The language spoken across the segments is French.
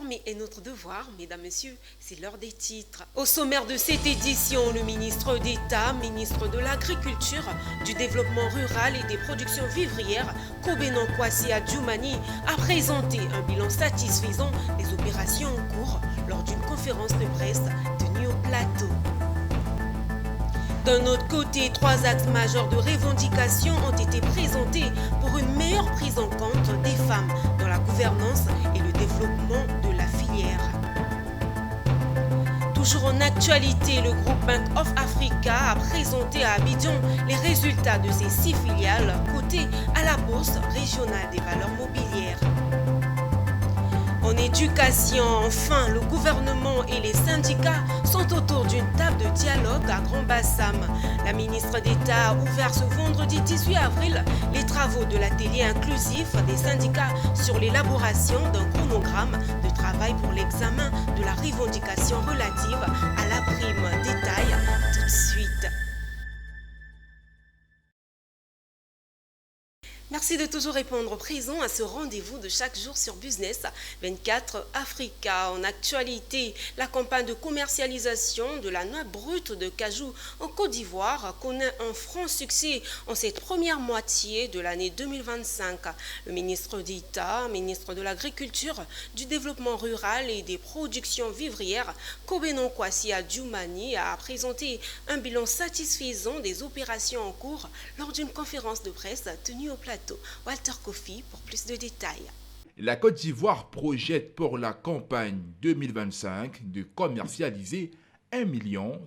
informer est notre devoir, mesdames, messieurs, c'est l'heure des titres. Au sommaire de cette édition, le ministre d'État, ministre de l'Agriculture, du Développement rural et des productions vivrières, Kobenon Kwasi Adjoumani, a présenté un bilan satisfaisant des opérations en cours lors d'une conférence de presse tenue au plateau. D'un autre côté, 3 axes majeurs de revendication ont été présentés pour une meilleure prise en compte des femmes dans la gouvernance et le développement de la filière. Toujours en actualité, le groupe Bank of Africa a présenté à Abidjan les résultats de ses 6 filiales cotées à la Bourse régionale des valeurs mobilières. En éducation, enfin, le gouvernement et les syndicats sont autour d'une table de dialogue à Grand Bassam. La ministre d'État a ouvert ce vendredi 18 avril les travaux de l'atelier inclusif des syndicats sur l'élaboration d'un chronogramme de travail pour l'examen de la revendication relative à la prime. Détail tout de suite. Merci de toujours répondre présent à ce rendez-vous de chaque jour sur Business 24 Africa. En actualité, la campagne de commercialisation de la noix brute de cajou en Côte d'Ivoire connaît un franc succès en cette première moitié de l'année 2025. Le ministre d'État, ministre de l'Agriculture, du Développement rural et des productions vivrières, Kobenon Kwasi Adjoumani, a présenté un bilan satisfaisant des opérations en cours lors d'une conférence de presse tenue au plateau. Walter Kofi pour plus de détails. La Côte d'Ivoire projette pour la campagne 2025 de commercialiser 1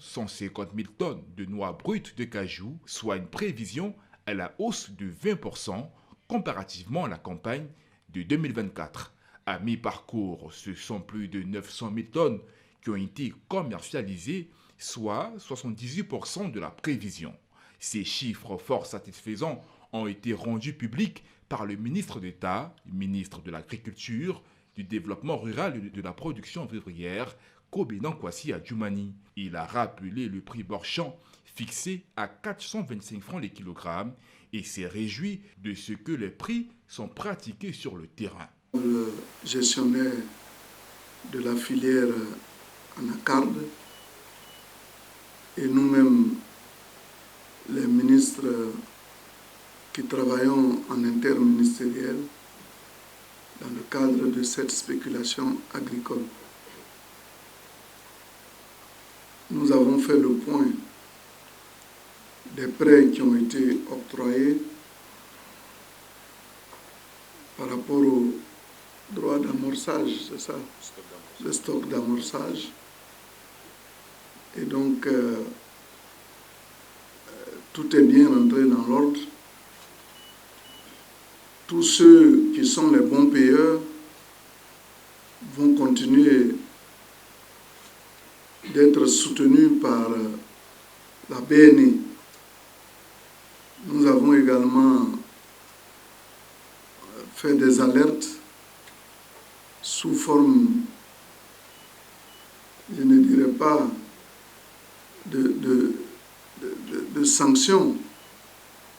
150 000 tonnes de noix brutes de cajou, soit une prévision à la hausse de 20% comparativement à la campagne de 2024. À mi-parcours, ce sont plus de 900 000 tonnes qui ont été commercialisées, soit 78% de la prévision. Ces chiffres fort satisfaisants ont été rendus publics par le ministre d'État, ministre de l'Agriculture, du Développement rural et de la production vivrière, Kobenon Kwasi Adjoumani. Il a rappelé le prix Borchamp fixé à 425 francs les kilogrammes et s'est réjoui de ce que les prix sont pratiqués sur le terrain. Le gestionnaire de la filière anacarde et nous-mêmes, les ministres qui travaillons en interministériel dans le cadre de cette spéculation agricole. Nous avons fait le point des prêts qui ont été octroyés par rapport au droit d'amorçage, c'est ça, le stock d'amorçage. Et donc, tout est bien rentré dans l'ordre. Tous ceux qui sont les bons payeurs vont continuer d'être soutenus par la BNI. Nous avons également fait des alertes sous forme, je ne dirais pas de sanctions,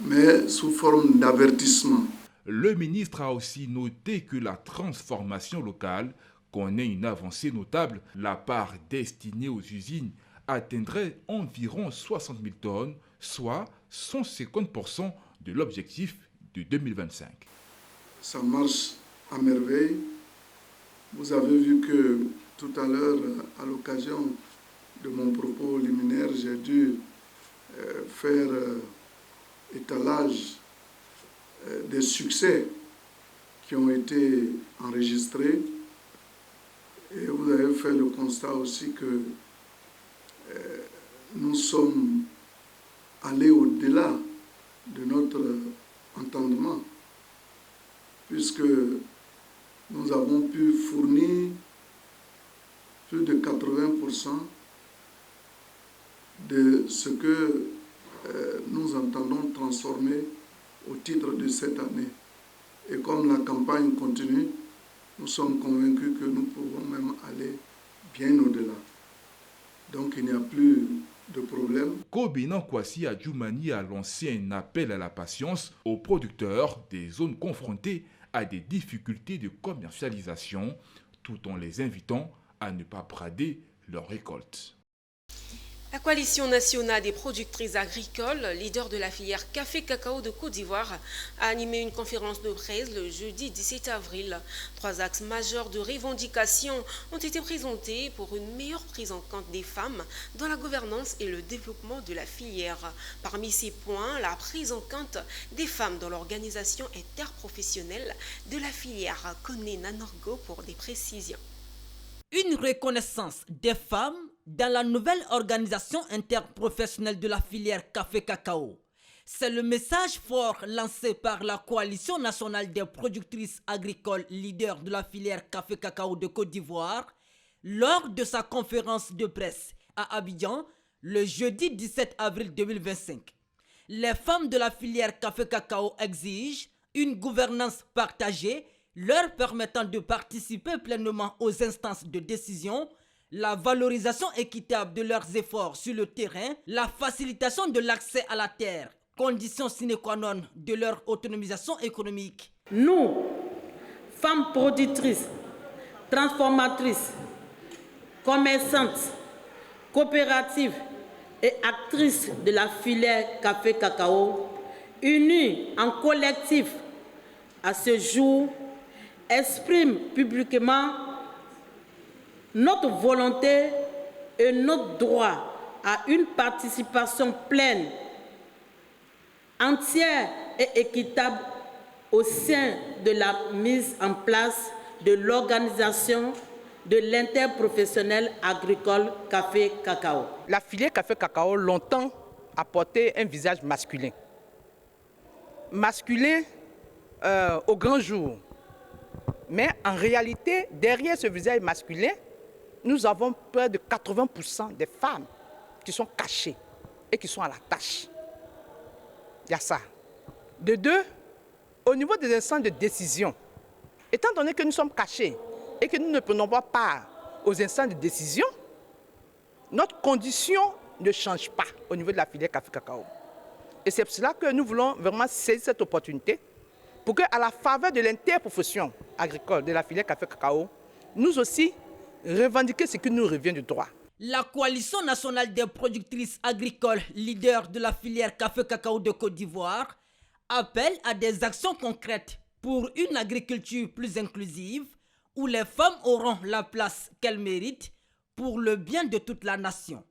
mais sous forme d'avertissement. Le ministre a aussi noté que la transformation locale connaît une avancée notable. La part destinée aux usines atteindrait environ 60 000 tonnes, soit 150% de l'objectif de 2025. Ça marche à merveille. Vous avez vu que tout à l'heure, à l'occasion de mon propos liminaire, j'ai dû faire étalage des succès qui ont été enregistrés. Et vous avez fait le constat aussi que nous sommes allés au-delà de notre entendement, puisque nous avons pu fournir plus de 80% de ce que nous entendons transformer au titre de cette année. Et comme la campagne continue, nous sommes convaincus que nous pouvons même aller bien au-delà. Donc il n'y a plus de problème. Kobenon Kwasi Adjoumani a lancé un appel à la patience aux producteurs des zones confrontées à des difficultés de commercialisation, tout en les invitant à ne pas brader leur récolte. La Coalition nationale des productrices agricoles, leader de la filière café-cacao de Côte d'Ivoire, a animé une conférence de presse le jeudi 17 avril. 3 axes majeurs de revendication ont été présentés pour une meilleure prise en compte des femmes dans la gouvernance et le développement de la filière. Parmi ces points, la prise en compte des femmes dans l'organisation interprofessionnelle de la filière. Connaît Nanorgo pour des précisions. Une reconnaissance des femmes dans la nouvelle organisation interprofessionnelle de la filière café-cacao. C'est le message fort lancé par la Coalition nationale des productrices agricoles leader de la filière café-cacao de Côte d'Ivoire lors de sa conférence de presse à Abidjan le jeudi 17 avril 2025. Les femmes de la filière café-cacao exigent une gouvernance partagée leur permettant de participer pleinement aux instances de décision, la valorisation équitable de leurs efforts sur le terrain, la facilitation de l'accès à la terre, condition sine qua non de leur autonomisation économique. Nous, femmes productrices, transformatrices, commerçantes, coopératives et actrices de la filière café-cacao, unies en collectif à ce jour, exprime publiquement notre volonté et notre droit à une participation pleine, entière et équitable au sein de la mise en place de l'organisation de l'interprofessionnel agricole café-cacao. La filière café-cacao longtemps a porté un visage masculin. Masculin au grand jour. Mais en réalité, derrière ce visage masculin, nous avons près de 80% des femmes qui sont cachées et qui sont à la tâche. Il y a ça. De deux, au niveau des instances de décision, étant donné que nous sommes cachés et que nous ne prenons pas part aux instances de décision, notre condition ne change pas au niveau de la filière café-cacao. Et c'est pour cela que nous voulons vraiment saisir cette opportunité pour qu'à la faveur de l'interprofession agricole de la filière café-cacao, nous aussi revendiquer ce qui nous revient du droit. La Coalition nationale des productrices agricoles, leader de la filière café-cacao de Côte d'Ivoire, appelle à des actions concrètes pour une agriculture plus inclusive, où les femmes auront la place qu'elles méritent pour le bien de toute la nation.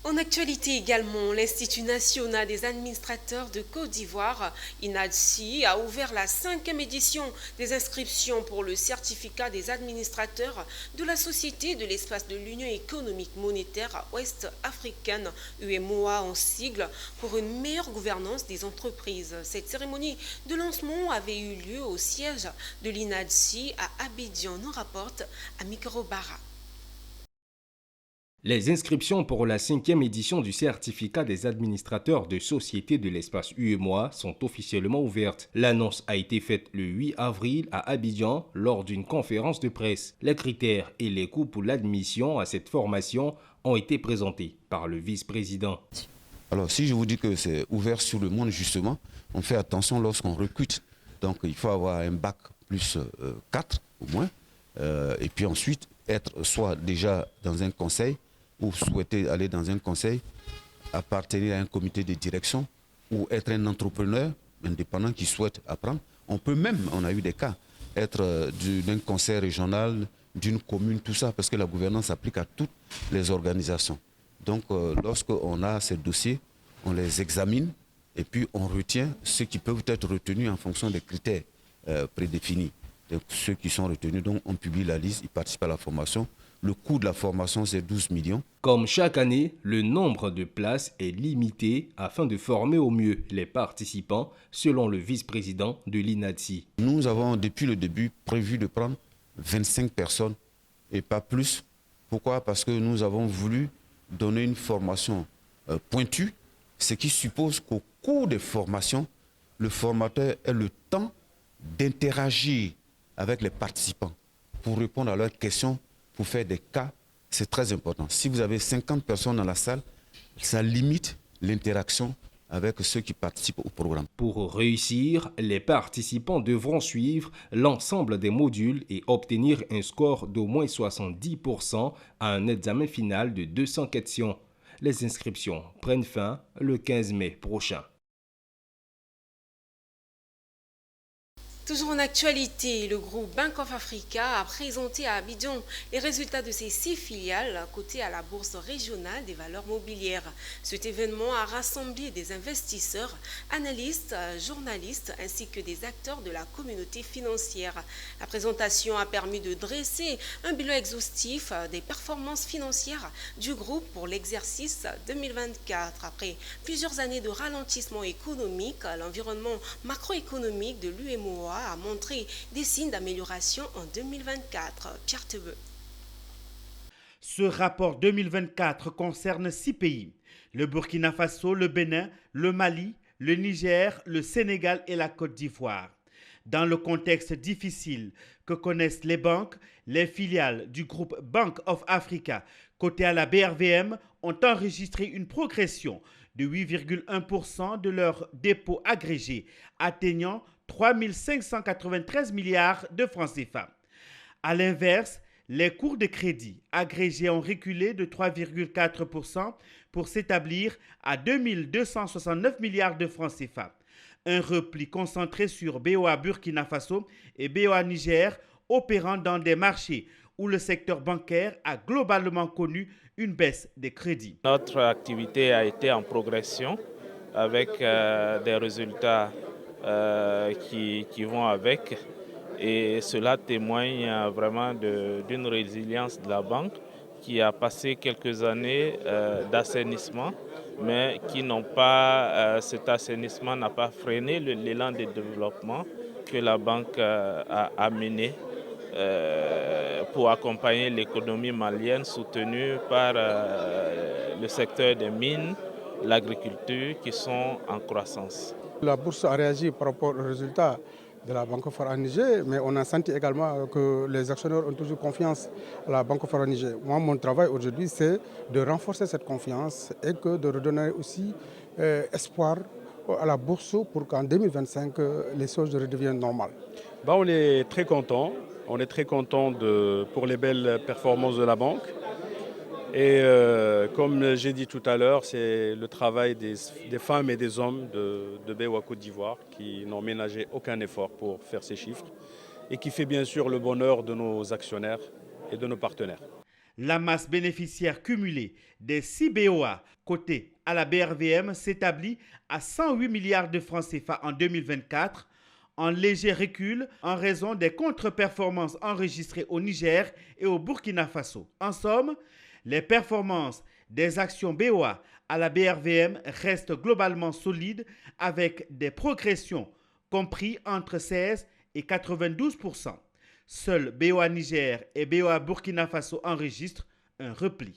En actualité également, l'Institut national des administrateurs de Côte d'Ivoire, INADSI, a ouvert la 5e édition des inscriptions pour le certificat des administrateurs de la Société de l'espace de l'Union économique monétaire ouest-africaine, UEMOA en sigle, pour une meilleure gouvernance des entreprises. Cette cérémonie de lancement avait eu lieu au siège de l'INADSI à Abidjan, nous rapporte Amikoro Bara. Les inscriptions pour la 5e édition du certificat des administrateurs de sociétés de l'espace UEMOA sont officiellement ouvertes. L'annonce a été faite le 8 avril à Abidjan lors d'une conférence de presse. Les critères et les coûts pour l'admission à cette formation ont été présentés par le vice-président. Alors si je vous dis que c'est ouvert sur le monde justement, on fait attention lorsqu'on recrute. Donc il faut avoir un bac plus 4 au moins. Et puis ensuite être soit déjà dans un conseil, ou souhaiter aller dans un conseil, appartenir à un comité de direction, ou être un entrepreneur indépendant qui souhaite apprendre. On peut même, on a eu des cas, être d'un conseil régional, d'une commune, tout ça, parce que la gouvernance s'applique à toutes les organisations. Donc lorsqu'on a ces dossiers, on les examine et puis on retient ceux qui peuvent être retenus en fonction des critères prédéfinis. Donc, ceux qui sont retenus, donc on publie la liste, ils participent à la formation. Le coût de la formation, c'est 12 millions. Comme chaque année, le nombre de places est limité afin de former au mieux les participants, selon le vice-président de l'INADSI. Nous avons, depuis le début, prévu de prendre 25 personnes et pas plus. Pourquoi? Parce que nous avons voulu donner une formation pointue, ce qui suppose qu'au cours des formations, le formateur ait le temps d'interagir avec les participants pour répondre à leurs questions, pour faire des cas. C'est très important. Si vous avez 50 personnes dans la salle, ça limite l'interaction avec ceux qui participent au programme. Pour réussir, les participants devront suivre l'ensemble des modules et obtenir un score d'au moins 70% à un examen final de 200 questions. Les inscriptions prennent fin le 15 mai prochain. Toujours en actualité, le groupe Bank of Africa a présenté à Abidjan les résultats de ses 6 filiales cotées à la Bourse régionale des valeurs mobilières. Cet événement a rassemblé des investisseurs, analystes, journalistes ainsi que des acteurs de la communauté financière. La présentation a permis de dresser un bilan exhaustif des performances financières du groupe pour l'exercice 2024. Après plusieurs années de ralentissement économique, l'environnement macroéconomique de l'UEMOA a montré des signes d'amélioration en 2024. Pierre Tebeu. Ce rapport 2024 concerne 6 pays, le Burkina Faso, le Bénin, le Mali, le Niger, le Sénégal et la Côte d'Ivoire. Dans le contexte difficile que connaissent les banques, les filiales du groupe Bank of Africa, cotées à la BRVM, ont enregistré une progression de 8,1% de leurs dépôts agrégés, atteignant 3 593 milliards de francs CFA. A l'inverse, les cours de crédit agrégés ont reculé de 3,4% pour s'établir à 2 269 milliards de francs CFA. Un repli concentré sur BOA Burkina Faso et BOA Niger, opérant dans des marchés où le secteur bancaire a globalement connu une baisse des crédits. Notre activité a été en progression avec des résultats qui vont avec, et cela témoigne vraiment d'une résilience de la banque qui a passé quelques années d'assainissement, mais qui n'ont pas, cet assainissement n'a pas freiné l'élan de développement que la banque a mené pour accompagner l'économie malienne soutenue par le secteur des mines, l'agriculture qui sont en croissance. La bourse a réagi par rapport aux résultats de la Banque of Africa Niger, mais on a senti également que les actionnaires ont toujours confiance à la Banque of Africa Niger. Moi, mon travail aujourd'hui, c'est de renforcer cette confiance et que de redonner aussi espoir à la bourse pour qu'en 2025, les choses redeviennent normales. On est très content. On est très content pour les belles performances de la banque. Et comme j'ai dit tout à l'heure, c'est le travail des femmes et des hommes de BOA Côte d'Ivoire qui n'ont ménagé aucun effort pour faire ces chiffres et qui fait bien sûr le bonheur de nos actionnaires et de nos partenaires. La masse bénéficiaire cumulée des 6 BOA cotés à la BRVM s'établit à 108 milliards de francs CFA en 2024, en léger recul en raison des contre-performances enregistrées au Niger et au Burkina Faso. En somme, les performances des actions BOA à la BRVM restent globalement solides avec des progressions comprises entre 16 et 92%. Seuls BOA Niger et BOA Burkina Faso enregistrent un repli.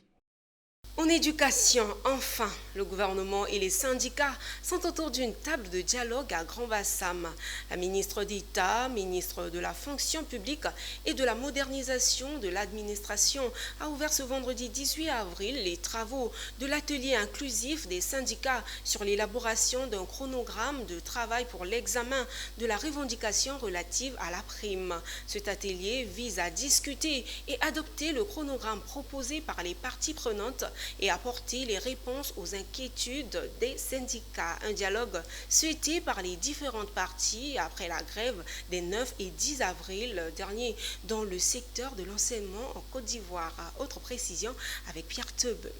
En éducation, enfin, le gouvernement et les syndicats sont autour d'une table de dialogue à Grand-Bassam. La ministre d'État, ministre de la fonction publique et de la modernisation de l'administration a ouvert ce vendredi 18 avril les travaux de l'atelier inclusif des syndicats sur l'élaboration d'un chronogramme de travail pour l'examen de la revendication relative à la prime. Cet atelier vise à discuter et adopter le chronogramme proposé par les parties prenantes et apporter les réponses aux inquiétudes des syndicats. Un dialogue souhaité par les différentes parties après la grève des 9 et 10 avril dernier dans le secteur de l'enseignement en Côte d'Ivoire. Autre précision avec Pierre Tebeu.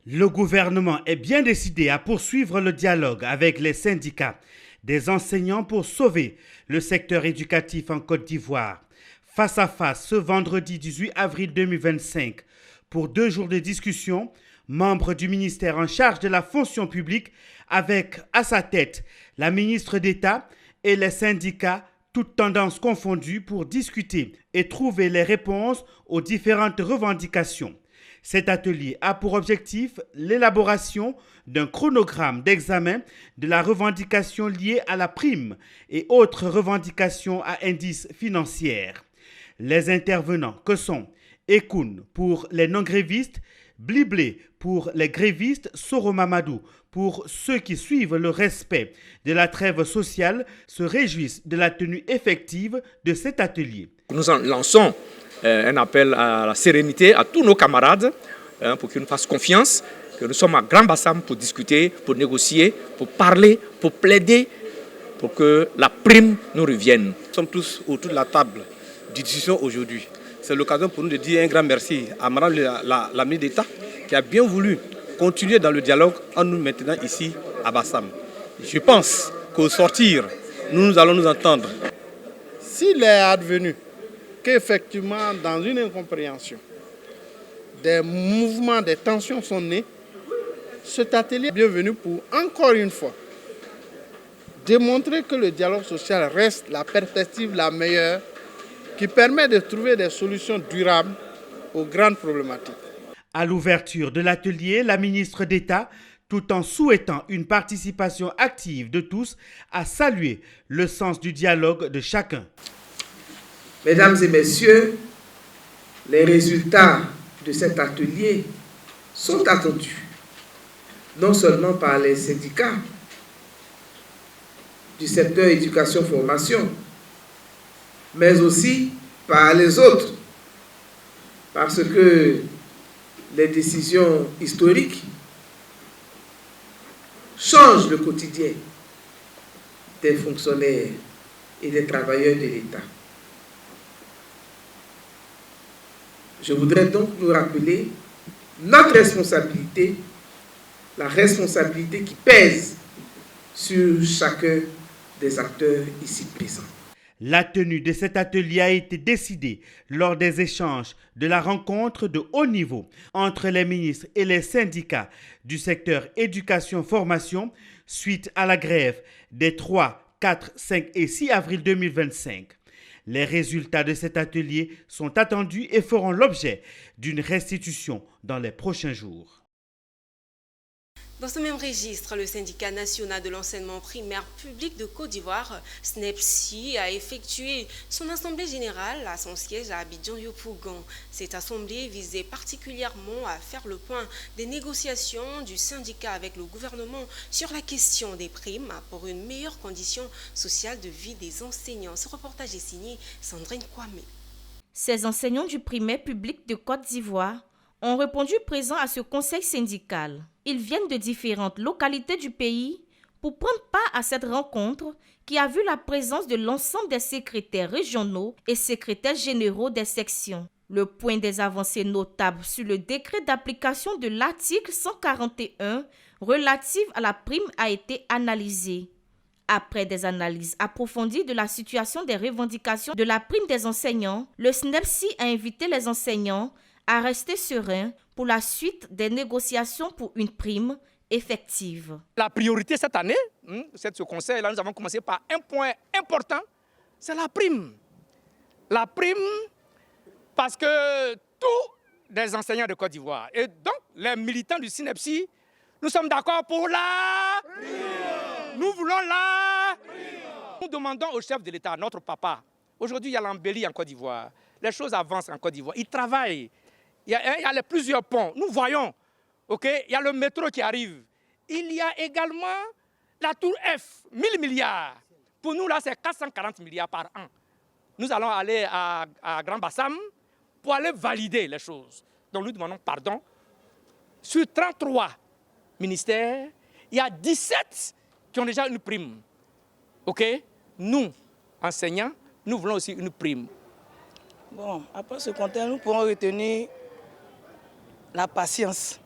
Le gouvernement est bien décidé à poursuivre le dialogue avec les syndicats des enseignants pour sauver le secteur éducatif en Côte d'Ivoire. Face à face ce vendredi 18 avril 2025, pour 2 jours de discussion, membres du ministère en charge de la fonction publique avec à sa tête la ministre d'État et les syndicats, toutes tendances confondues, pour discuter et trouver les réponses aux différentes revendications. Cet atelier a pour objectif l'élaboration d'un chronogramme d'examen de la revendication liée à la prime et autres revendications à indice financier. Les intervenants que sont Ekoun pour les non-grévistes, Bliblé pour les grévistes Soro Mamadou. Pour ceux qui suivent le respect de la trêve sociale se réjouissent de la tenue effective de cet atelier. Nous en lançons un appel à la sérénité à tous nos camarades pour qu'ils nous fassent confiance, que nous sommes à Grand Bassam pour discuter, pour négocier, pour parler, pour plaider, pour que la prime nous revienne. Nous sommes tous autour de la table de discussion aujourd'hui. C'est l'occasion pour nous de dire un grand merci à Madame la ministre d'État qui a bien voulu continuer dans le dialogue en nous maintenant ici à Bassam. Je pense qu'au sortir, nous allons nous entendre. S'il est advenu qu'effectivement, dans une incompréhension, des mouvements, des tensions sont nés, cet atelier est bienvenu pour, encore une fois, démontrer que le dialogue social reste la perspective la meilleure qui permet de trouver des solutions durables aux grandes problématiques. À l'ouverture de l'atelier, la ministre d'État, tout en souhaitant une participation active de tous, a salué le sens du dialogue de chacun. Mesdames et messieurs, les résultats de cet atelier sont attendus, non seulement par les syndicats du secteur éducation-formation, mais aussi par les autres, parce que les décisions historiques changent le quotidien des fonctionnaires et des travailleurs de l'État. Je voudrais donc nous rappeler notre responsabilité, la responsabilité qui pèse sur chacun des acteurs ici présents. La tenue de cet atelier a été décidée lors des échanges de la rencontre de haut niveau entre les ministres et les syndicats du secteur éducation-formation suite à la grève des 3, 4, 5 et 6 avril 2025. Les résultats de cet atelier sont attendus et feront l'objet d'une restitution dans les prochains jours. Dans ce même registre, le syndicat national de l'enseignement primaire public de Côte d'Ivoire, SNEPSI, a effectué son assemblée générale à son siège à Abidjan-Yopougon. Cette assemblée visait particulièrement à faire le point des négociations du syndicat avec le gouvernement sur la question des primes pour une meilleure condition sociale de vie des enseignants. Ce reportage est signé Sandrine Kwame. Ces enseignants du primaire public de Côte d'Ivoire ont répondu présents à ce conseil syndical. Ils viennent de différentes localités du pays pour prendre part à cette rencontre qui a vu la présence de l'ensemble des secrétaires régionaux et secrétaires généraux des sections. Le point des avancées notables sur le décret d'application de l'article 141 relatif à la prime a été analysé. Après des analyses approfondies de la situation des revendications de la prime des enseignants, le SNEPSI a invité les enseignants à rester sereins pour la suite des négociations pour une prime effective. La priorité cette année, ce conseil-là, nous avons commencé par un point important, c'est la prime. La prime, parce que tous les enseignants de Côte d'Ivoire, et donc les militants du SNEPSI, nous sommes d'accord pour la prime. Nous voulons la prime. Nous demandons au chef de l'État, notre papa, aujourd'hui il y a l'embellie en Côte d'Ivoire, les choses avancent en Côte d'Ivoire, il travaille. Il y a plusieurs ponts. Nous voyons, il y a le métro qui arrive. Il y a également la tour F, 1000 milliards. Pour nous, là, c'est 440 milliards par an. Nous allons aller à Grand Bassam pour aller valider les choses. Donc, nous demandons pardon. Sur 33 ministères, il y a 17 qui ont déjà une prime. Nous, enseignants, nous voulons aussi une prime. Bon, après ce contexte, nous pourrons retenir la patience.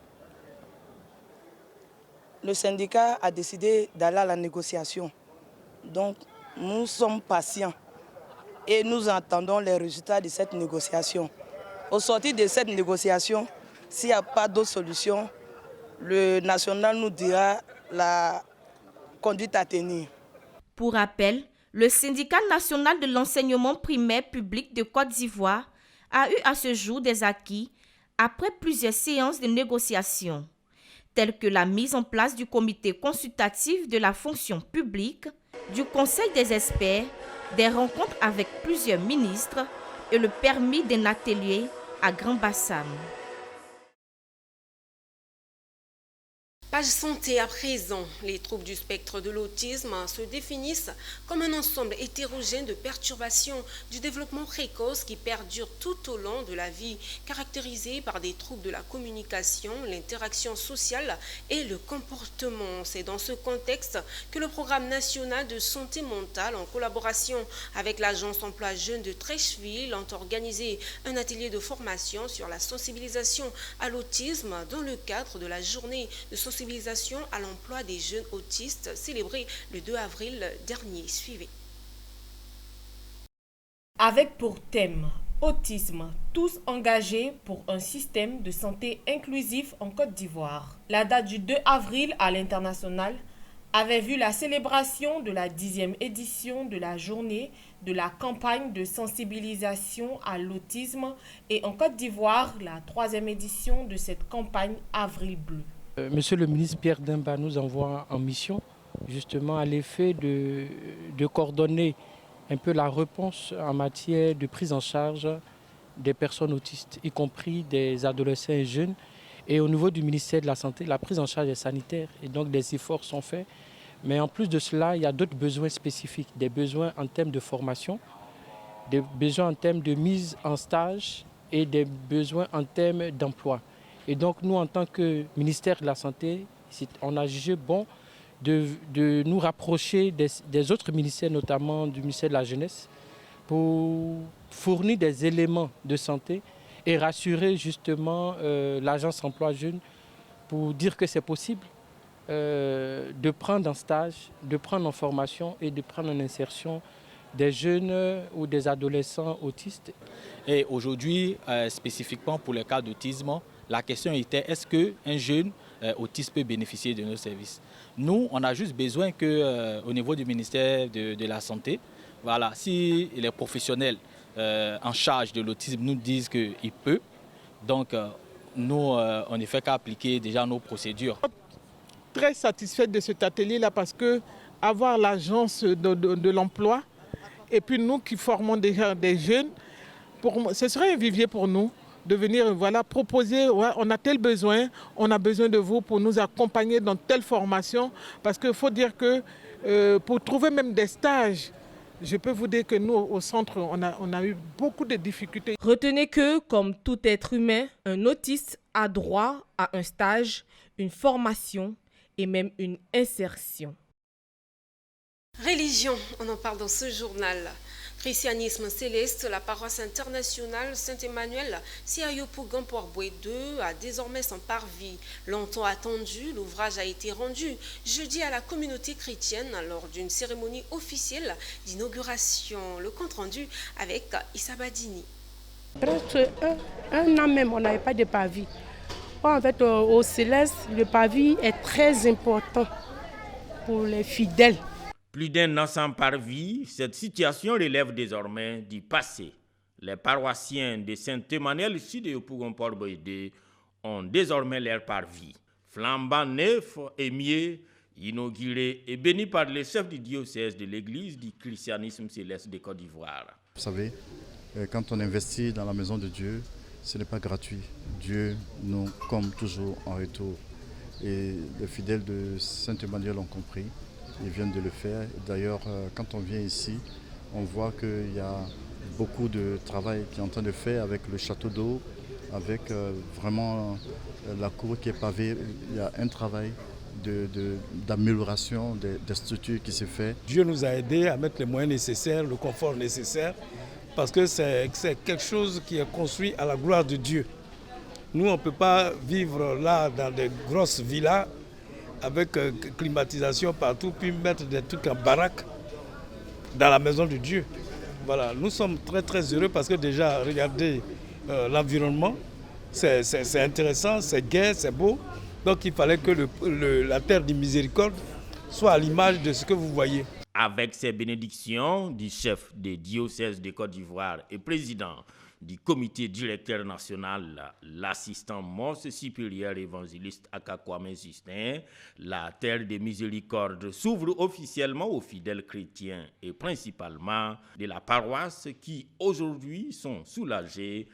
Le syndicat a décidé d'aller à la négociation. Donc, nous sommes patients et nous attendons les résultats de cette négociation. Au sortir de cette négociation, s'il n'y a pas d'autre solution, le national nous dira la conduite à tenir. Pour rappel, le syndicat national de l'enseignement primaire public de Côte d'Ivoire a eu à ce jour des acquis après plusieurs séances de négociation, telles que la mise en place du comité consultatif de la fonction publique, du conseil des experts, des rencontres avec plusieurs ministres et le permis d'un atelier à Grand Bassam. Page santé à présent. Les troubles du spectre de l'autisme se définissent comme un ensemble hétérogène de perturbations du développement précoce qui perdurent tout au long de la vie, caractérisés par des troubles de la communication, l'interaction sociale et le comportement. C'est dans ce contexte que le Programme national de santé mentale, en collaboration avec l'Agence emploi jeunes de Trècheville, ont organisé un atelier de formation sur la sensibilisation à l'autisme dans le cadre de la journée de sensibilisation à l'emploi des jeunes autistes célébrée le 2 avril dernier. Suivez. Avec pour thème Autisme, tous engagés pour un système de santé inclusif en Côte d'Ivoire. La date du 2 avril à l'international avait vu la célébration de la 10e édition de la journée de la campagne de sensibilisation à l'autisme et en Côte d'Ivoire, la 3e édition de cette campagne Avril Bleu. Monsieur le ministre Pierre Demba nous envoie en mission justement à l'effet de coordonner un peu la réponse en matière de prise en charge des personnes autistes, y compris des adolescents et jeunes. Et au niveau du ministère de la Santé, la prise en charge est sanitaire et donc des efforts sont faits. Mais en plus de cela, il y a d'autres besoins spécifiques, des besoins en termes de formation, des besoins en termes de mise en stage et des besoins en termes d'emploi. Et donc nous, en tant que ministère de la Santé, on a jugé bon de nous rapprocher des autres ministères, notamment du ministère de la Jeunesse, pour fournir des éléments de santé et rassurer justement l'agence emploi jeunes pour dire que c'est possible de prendre en stage, de prendre en formation et de prendre en insertion des jeunes ou des adolescents autistes. Et aujourd'hui, spécifiquement pour le cas d'autisme, la question était est-ce qu'un jeune autiste peut bénéficier de nos services? Nous, on a juste besoin qu'au niveau du ministère de la Santé, voilà, si les professionnels en charge de l'autisme nous disent qu'il peut, donc nous, on ne fait qu'à appliquer déjà nos procédures. Très satisfaite de cet atelier-là parce que avoir l'agence de l'emploi et puis nous qui formons déjà des jeunes, ce serait un vivier pour nous de venir proposer, on a tel besoin, on a besoin de vous pour nous accompagner dans telle formation. Parce qu'il faut dire que pour trouver même des stages, je peux vous dire que nous, au centre, on a eu beaucoup de difficultés. Retenez que, comme tout être humain, un autiste a droit à un stage, une formation et même une insertion. Religion, on en parle dans ce journal. Christianisme céleste, la paroisse internationale Saint-Emmanuel, Siayo-Pougan-Port-Boué 2 a désormais son parvis. Longtemps attendu, l'ouvrage a été rendu jeudi à la communauté chrétienne lors d'une cérémonie officielle d'inauguration. Le compte rendu avec Issa Badini. Presque un an même, on n'avait pas de parvis. En fait, au Céleste, le parvis est très important pour les fidèles. Plus d'un an sans parvis, cette situation relève désormais du passé. Les paroissiens de Saint-Emmanuel Sud-Pougon-Port-Boué ont désormais leur parvis. Flambant neuf, émier, inauguré et béni par le chef du diocèse de l'église du christianisme céleste de Côte d'Ivoire. Vous savez, quand on investit dans la maison de Dieu, ce n'est pas gratuit. Dieu nous, comme toujours, en retour. Et les fidèles de Saint-Emmanuel ont compris. Ils viennent de le faire. D'ailleurs, quand on vient ici, on voit qu'il y a beaucoup de travail qui est en train de faire avec le château d'eau, avec vraiment la cour qui est pavée. Il y a un travail d'amélioration des structures qui se fait. Dieu nous a aidés à mettre les moyens nécessaires, le confort nécessaire, parce que c'est quelque chose qui est construit à la gloire de Dieu. Nous, on ne peut pas vivre là dans des grosses villas avec climatisation partout, puis mettre des trucs en baraque dans la maison de Dieu. Voilà, nous sommes très très heureux parce que déjà, regardez l'environnement, c'est intéressant, c'est gai, c'est beau. Donc il fallait que la terre de miséricorde soit à l'image de ce que vous voyez. Avec ces bénédictions du chef des diocèses de Côte d'Ivoire et président du comité directeur national, l'assistant Mons supérieur évangéliste Akakwame Justin, la terre de miséricorde s'ouvre officiellement aux fidèles chrétiens et principalement de la paroisse qui aujourd'hui sont soulagés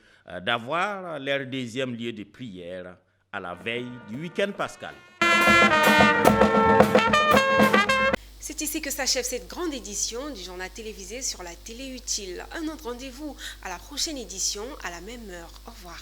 d'avoir leur deuxième lieu de prière à la veille du week-end pascal. C'est ici que s'achève cette grande édition du journal télévisé sur la télé utile. Un autre rendez-vous à la prochaine édition à la même heure. Au revoir.